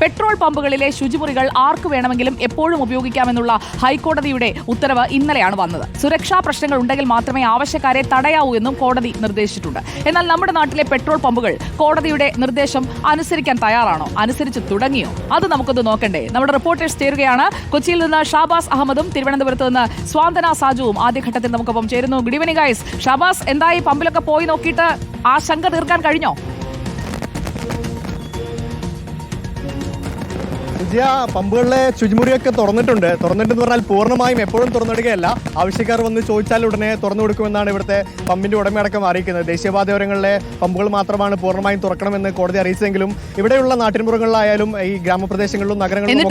Petrol പമ്പുകളിലെ ശുചിമുറികൾ ആർക്കു വേണമെങ്കിലും എപ്പോഴും ഉപയോഗിക്കാമെന്നുള്ള ഹൈക്കോടതിയുടെ ഉത്തരവ് ഇന്നലെയാണ് വന്നത്. സുരക്ഷാ പ്രശ്നങ്ങൾ ഉണ്ടെങ്കിൽ മാത്രമേ ആവശ്യക്കാരെ തടയാവൂ എന്നും കോടതി നിർദ്ദേശിച്ചിട്ടുണ്ട്. എന്നാൽ നമ്മുടെ നാട്ടിലെ പെട്രോൾ പമ്പുകൾ കോടതിയുടെ നിർദ്ദേശം അനുസരിക്കാൻ തയ്യാറാണോ? അനുസരിച്ച് തുടങ്ങിയോ? അത് നമുക്കൊന്ന് നോക്കണ്ടേ? നമ്മുടെ റിപ്പോർട്ടേഴ്സ് ചേരുകയാണ്. കൊച്ചിയിൽ നിന്ന് ഷാബാസ് അഹമ്മദും തിരുവനന്തപുരത്ത് നിന്ന് സ്വാന്തന സാജുവും ആദ്യഘട്ടത്തിൽ നമുക്കൊപ്പം ചേരുന്നു. Good evening guys. ഷാബാസ്, എന്തായി പമ്പിലൊക്കെ പോയി നോക്കിയിട്ട് ആ ശങ്ക തീർക്കാൻ കഴിഞ്ഞോ? പമ്പുകളിലെ ശുചിമുറിയൊക്കെ തുറന്നിട്ടെന്ന് പറഞ്ഞാൽ പൂർണ്ണമായും എപ്പോഴും തുറന്നിടുകയല്ല. ആവശ്യക്കാർ വന്ന് ചോദിച്ചാൽ ഉടനെ തുറന്നു കൊടുക്കുമെന്നാണ് ഇവിടുത്തെ പമ്പിന്റെ ഉടമയടക്കം അറിയിക്കുന്നത്. ദേശീയപാതയോരങ്ങളിലെ പമ്പുകൾ മാത്രമാണ് പൂർണ്ണമായും തുറക്കണമെന്ന് കോടതി അറിയിച്ചെങ്കിലും ഇവിടെയുള്ള നാട്ടിൻപുറങ്ങളിലായാലും ഈ ഗ്രാമപ്രദേശങ്ങളിലും നഗരങ്ങളിലും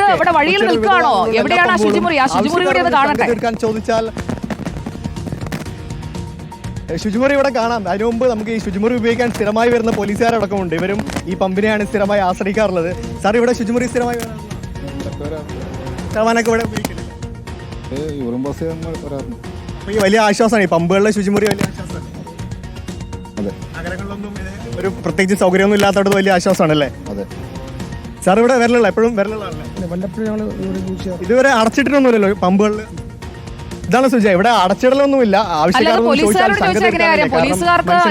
തീർക്കാൻ ചോദിച്ചാൽ ശുചിമുറി ഇവിടെ കാണാം. അതിനു മുമ്പ് നമുക്ക് ഈ ശുചിമുറി ഉപയോഗിക്കാൻ സ്ഥിരമായി വരുന്ന പോലീസുകാരടക്കമുണ്ട്. ഇവരും ഈ പമ്പിനെയാണ് സ്ഥിരമായി ആശ്രയിക്കാറുള്ളത്. സാർ, ഇവിടെ ശുചിമുറി സ്ഥിരമായി ഇവിടെ ഉപയോഗിക്കില്ല. ഈ വലിയ ആശ്വാസമാണ് ഈ പമ്പുകളിലെ ശുചിമുറി. വലിയ ആശ്വാസമാണ്. നഗരങ്ങളിലൊന്നും ഒരു പ്രത്യേകിച്ച് സൗകര്യമൊന്നും ഇല്ലാത്തത് വലിയ ആശ്വാസമാണല്ലേ? അതെ സാർ, ഇവിടെ വരലുള്ള എപ്പോഴും ഇതുവരെ അടച്ചിട്ടൊന്നുമില്ലല്ലോ പമ്പുകളിൽ. ഇതാണ് സുജ, ഇവിടെ അടച്ചിടലൊന്നുമില്ല. പോലീസുകാർക്ക്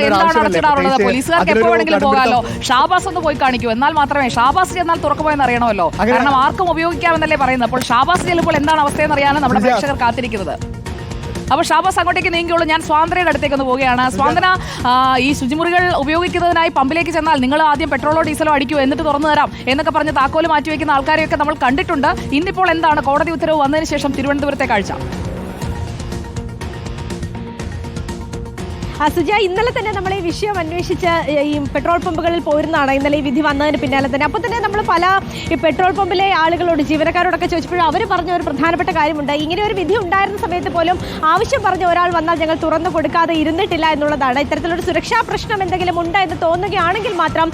എന്താണ് അടച്ചിടാറുള്ളത്? പോലീസുകാർക്ക് എപ്പോ വേണമെങ്കിലും പോകാമല്ലോ. ഷാബാസ് ഒന്ന് പോയി കാണിക്കൂ, എന്നാൽ മാത്രമേ ഷാബാസ് ചെന്നാൽ തുറക്കുമോയെന്ന് അറിയണമല്ലോ. കാരണം ആർക്കും ഉപയോഗിക്കാമെന്നല്ലേ പറയുന്നത്. അപ്പോൾ ഷാബാസ് ചെല്ലുമ്പോൾ എന്താണ് അവസ്ഥയെന്ന് അറിയാനാണ് നമ്മുടെ പ്രേക്ഷകർ കാത്തിരിക്കുന്നത്. അപ്പോൾ ഷാബാസ് അങ്ങോട്ടേക്ക് നീങ്ങിയുള്ളൂ. ഞാൻ സ്വാതന്ത്ര്യയുടെ അടുത്തേക്ക് ഒന്ന് പോവുകയാണ്. സ്വാതന്ത്യ, ഈ ശുചിമുറികൾ ഉപയോഗിക്കുന്നതിനായി പമ്പിലേക്ക് ചെന്നാൽ നിങ്ങൾ ആദ്യം പെട്രോളോ ഡീസലോ അടിക്കൂ, എന്നിട്ട് തുറന്നു തരാം എന്നൊക്കെ പറഞ്ഞ് താക്കോല് മാറ്റിവെക്കുന്ന ആൾക്കാരെയൊക്കെ നമ്മൾ കണ്ടിട്ടുണ്ട്. ഇന്നിപ്പോൾ എന്താണ് കോടതി ഉത്തരവ് വന്നതിന് ശേഷം തിരുവനന്തപുരത്തെ കാഴ്ച? സുജ, ഇന്നലെ തന്നെ നമ്മൾ ഈ വിഷയം അന്വേഷിച്ച് ഈ പെട്രോൾ പമ്പുകളിൽ പോയിരുന്നതാണ്. ഇന്നലെ ഈ വിധി വന്നതിന് പിന്നാലെ തന്നെ. അപ്പോൾ തന്നെ നമ്മൾ പല ഈ പെട്രോൾ പമ്പിലെ ആളുകളോട്, ജീവനക്കാരോടൊക്കെ ചോദിച്ചപ്പോഴും അവർ പറഞ്ഞ ഒരു പ്രധാനപ്പെട്ട കാര്യമുണ്ട്. ഇങ്ങനെ ഒരു വിധി ഉണ്ടായിരുന്ന സമയത്ത് പോലും ആവശ്യം പറഞ്ഞ ഒരാൾ വന്നാൽ ഞങ്ങൾ തുറന്നു കൊടുക്കാതെ ഇരുന്നിട്ടില്ല എന്നുള്ളതാണ്. ഇത്തരത്തിലൊരു സുരക്ഷാ പ്രശ്നം എന്തെങ്കിലും ഉണ്ട് എന്ന് തോന്നുകയാണെങ്കിൽ മാത്രം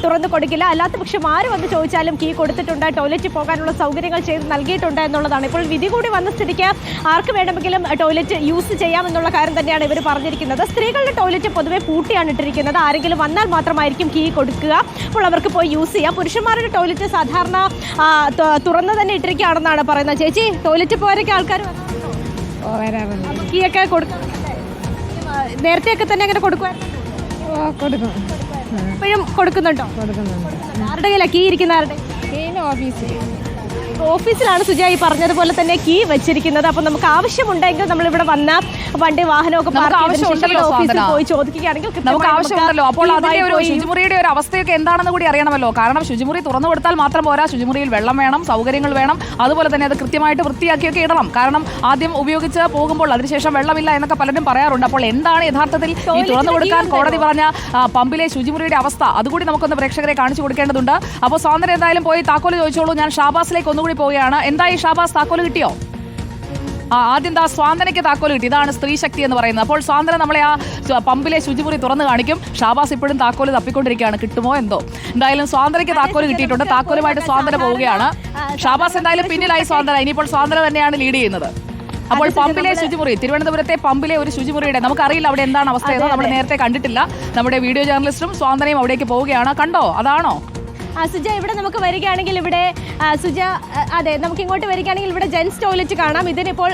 തുറന്നു കൊടുക്കില്ല. അല്ലാത്ത പക്ഷം ആര് വന്ന് ചോദിച്ചാലും കീ കൊടുത്തിട്ടുണ്ട്, ടോയ്ലറ്റിൽ പോകാനുള്ള സൗകര്യങ്ങൾ ചെയ്ത് നൽകിയിട്ടുണ്ട് എന്നുള്ളതാണ്. ഇപ്പോൾ വിധി കൂടി വന്ന സ്ഥിതിക്ക് ആർക്ക് വേണമെങ്കിലും ടോയ്ലറ്റ് യൂസ് ചെയ്യാമെന്നുള്ള കാര്യം തന്നെയാണ് ഇവർ പറഞ്ഞിരിക്കുന്നത്. സ്ത്രീകളുടെ ടോയ്ലറ്റ് പൊതുവെ പൂട്ടിയാണ് ഇട്ടിരിക്കുന്നത്. ആരെങ്കിലും വന്നാൽ മാത്രമായിരിക്കും കീ കൊടുക്കുക. അപ്പോൾ അവർക്ക് പോയി യൂസ് ചെയ്യാം. പുരുഷന്മാരുടെ ടോയ്ലറ്റ് സാധാരണ തുറന്ന് തന്നെ ഇട്ടിരിക്കുകയാണെന്നാണ് പറയുന്നത്. ചേച്ചി, ടോയ്ലറ്റ് പോകാനൊക്കെ ആൾക്കാർ കീ ഒക്കെ കൊടുക്കും. നേരത്തെയൊക്കെ തന്നെ അങ്ങനെ കൊടുക്കും. ഇപ്പോഴും കൊടുക്കുന്നുണ്ടോ? ആരുടെ കയ്യിലാണ് കീ ഇരിക്കുന്ന? ആരുടെ ഓഫീസിലാണ് സുജ ഈ പറഞ്ഞതുപോലെ തന്നെ കീ വെച്ചിരിക്കുന്നത്. അപ്പൊ നമുക്ക് ആവശ്യമുണ്ടെങ്കിൽ നമ്മൾ ഇവിടെ വന്ന വണ്ടി വാഹനമൊക്കെ ഓഫീസിൽ പോയി ചോദിക്കുകയാണെങ്കിൽ നമുക്ക് ആവശ്യമുണ്ടല്ലോ. അപ്പോൾ അതിന്റെ ഒരു ശുചിമുറിയുടെ ഒരു അവസ്ഥയൊക്കെ എന്താണെന്ന് കൂടി അറിയണമല്ലോ. കാരണം ശുചിമുറി തുറന്നു കൊടുത്താൽ മാത്രം പോരാ, ശുചിമുറിയിൽ വെള്ളം വേണം, സൗകര്യങ്ങൾ വേണം. അതുപോലെ തന്നെ അത് കൃത്യമായിട്ട് വൃത്തിയാക്കിയൊക്കെ ഇടണം. കാരണം ആദ്യം ഉപയോഗിച്ച് പോകുമ്പോൾ അതിനുശേഷം വെള്ളമില്ല എന്നൊക്കെ പലരും പറയാറുണ്ട്. അപ്പോൾ എന്താണ് യഥാർത്ഥത്തിൽ ഈ തുറന്നു കൊടുക്കാൻ കോടതി പറഞ്ഞ പമ്പിലെ ശുചിമുറിയുടെ അവസ്ഥ? അതുകൂടി നമുക്കൊന്ന് പ്രേക്ഷകരെ കാണിച്ചു കൊടുക്കേണ്ടതുണ്ട്. അപ്പോൾ സ്വാതന്ത്ര്യം എന്തായാലും പോയി താക്കോല് ചോദിച്ചോളൂ. ഞാൻ ഷാബാസിലേക്ക് ഒന്നുകൂടി പോവുകയാണ്. എന്തായി ഷാബാസ്, താക്കോല് കിട്ടിയോ? ആദ്യം സ്വാതന്ത്ര്യക്ക് താക്കോല് കിട്ടി. ഇതാണ് സ്ത്രീ ശക്തി എന്ന് പറയുന്നത്. അപ്പോൾ സ്വാതന്ത്ര്യം നമ്മളെ ആ പമ്പിലെ ശുചിമുറി തുറന്നു കാണിക്കും. ഷാബാസ് ഇപ്പോഴും താക്കോല് തപ്പിക്കൊണ്ടിരിക്കുകയാണ്. കിട്ടുമോ എന്തോ. എന്തായാലും സ്വാതന്ത്ര്യക്ക് താക്കോല് കിട്ടിയിട്ടുണ്ട്. താക്കോലുമായിട്ട് സ്വാതന്ത്ര്യം പോവുകയാണ്. ഷാബാസ് എന്തായാലും പിന്നിലായി സ്വാതന്ത്ര്യം. ഇനിയിപ്പോൾ സ്വാതന്ത്ര്യം തന്നെയാണ് ലീഡ് ചെയ്യുന്നത്. അപ്പോൾ പമ്പിലെ ശുചിമുറി, തിരുവനന്തപുരത്തെ പമ്പിലെ ഒരു ശുചിമുറിയുടെ നമുക്കറിയില്ല അവിടെ എന്താണ് അവസ്ഥയെന്ന്. നമ്മൾ നേരത്തെ കണ്ടിട്ടില്ല. നമ്മുടെ വീഡിയോ ജേർണലിസ്റ്റും സ്വാതന്ത്ര്യം അവിടേക്ക് പോവുകയാണ്. കണ്ടോ? അതാണോ സുജ? ഇവിടെ നമുക്ക് വരികയാണെങ്കിൽ ഇവിടെ സുജ, അതെ, നമുക്ക് ഇങ്ങോട്ട് വരികയാണെങ്കിൽ ഇവിടെ ജെൻസ് ടോയ്ലറ്റ് കാണാം. ഇതിനിപ്പോൾ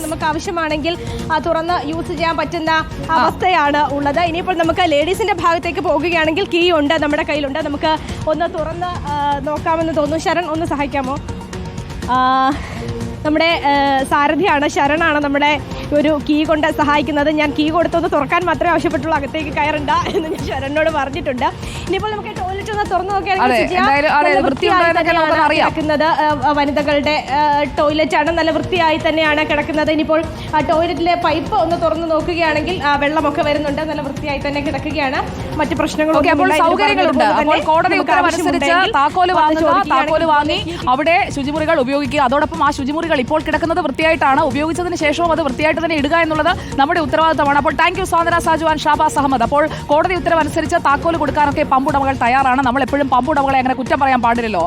നമുക്ക് ആവശ്യമാണെങ്കിൽ തുറന്ന് യൂസ് ചെയ്യാൻ പറ്റുന്ന അവസ്ഥയാണ് ഉള്ളത്. ഇനിയിപ്പോൾ നമുക്ക് ലേഡീസിന്റെ ഭാഗത്തേക്ക് പോകുകയാണെങ്കിൽ കീ ഉണ്ട്, നമ്മുടെ കയ്യിലുണ്ട്. നമുക്ക് ഒന്ന് തുറന്ന് നോക്കാമെന്ന് തോന്നുന്നു. ശരൺ, ഒന്ന് സഹായിക്കാമോ? നമ്മുടെ സാരഥിയാണ്, ശരണാണ് നമ്മുടെ ഒരു കീ കൊണ്ട് സഹായിക്കുന്നത്. ഞാൻ കീ കൊടുത്തൊന്ന് തുറക്കാൻ മാത്രമേ ആവശ്യപ്പെട്ടുള്ളൂ, അകത്തേക്ക് കയറണ്ട എന്ന് ഞാൻ ശരണിനോട് പറഞ്ഞിട്ടുണ്ട്. ഇനിയിപ്പോൾ നമുക്ക് ടോയ്ലറ്റ് ഒന്ന് തുറന്നു നോക്കിയാണെങ്കിൽ വനിതകളുടെ ടോയ്ലറ്റ് ആണ്, നല്ല വൃത്തിയായി തന്നെയാണ് കിടക്കുന്നത്. ഇനിയിപ്പോൾ ആ ടോയ്ലറ്റിലെ പൈപ്പ് ഒന്ന് തുറന്നു നോക്കുകയാണെങ്കിൽ വെള്ളമൊക്കെ വരുന്നുണ്ട്, നല്ല വൃത്തിയായി തന്നെ കിടക്കുകയാണ്. മറ്റു പ്രശ്നങ്ങളൊക്കെ കോടതി ഉത്തരവനുസരിച്ച് താക്കോല് വാങ്ങി അവിടെ ശുചിമുറികൾ ഉപയോഗിക്കുക. അതോടൊപ്പം ആ ശുചിമുറികൾ ഇപ്പോൾ കിടക്കുന്നത് വൃത്തിയായിട്ടാണ്. ഉപയോഗിച്ചതിന് ശേഷവും അത് വൃത്തിയായിട്ട് തന്നെ ഇടുക എന്നുള്ളത് നമ്മുടെ ഉത്തരവാദിത്തമാണ്. അപ്പോൾ thank you Swathanthya Saju and Shabaz Ahammed. അപ്പോൾ കോടതി ഉത്തരവനുസരിച്ച് താക്കോല് കൊടുക്കാനൊക്കെ പമ്പുടമകൾ തയ്യാറാണ്. നമ്മൾ എപ്പോഴും പമ്പുടമകളെ അങ്ങനെ കുറ്റം പറയാൻ പാടില്ലല്ലോ.